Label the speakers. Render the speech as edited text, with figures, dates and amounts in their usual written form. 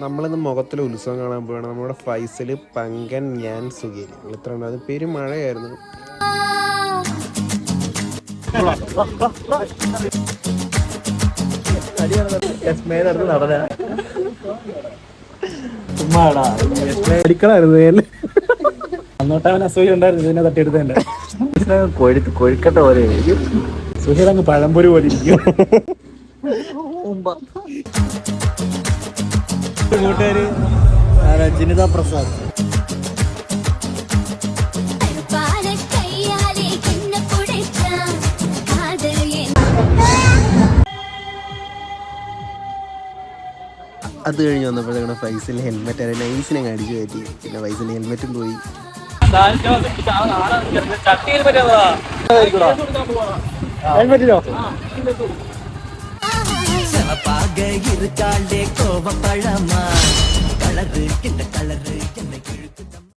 Speaker 1: നമ്മളിന്ന് മുഖത്തിലെ ഉത്സവം കാണാൻ പോവാണ്. നമ്മുടെ ഫൈസല്, പങ്കൻ, ഞാൻ, സുഖേലി. ഇത്ര അത് പേര് മഴയായിരുന്നു.
Speaker 2: അന്നോട്ട് അവൻ അസൂയ ഉണ്ടായിരുന്നു ഇതിനെ തട്ടിയെടുത്തതിന്റെ.
Speaker 3: കൊഴുക്കട്ട പോലെ
Speaker 2: സുഹേൽ അങ്ങ് പഴംപൊരി പോലെ ഇരിക്കും. കൂട്ടുകാര് ജിനിത പ്രസാദ്.
Speaker 1: അത് കഴിഞ്ഞ് വന്നപ്പോൾ ഞങ്ങളുടെ ഫൈസൽ ഹെൽമെറ്റ് നൈസിനെ അടിച്ചു കയറ്റി. പിന്നെ ഫൈസൽ ഹെൽമെറ്റും പോയി.
Speaker 4: இருக்காண்டே கோவப்பழமா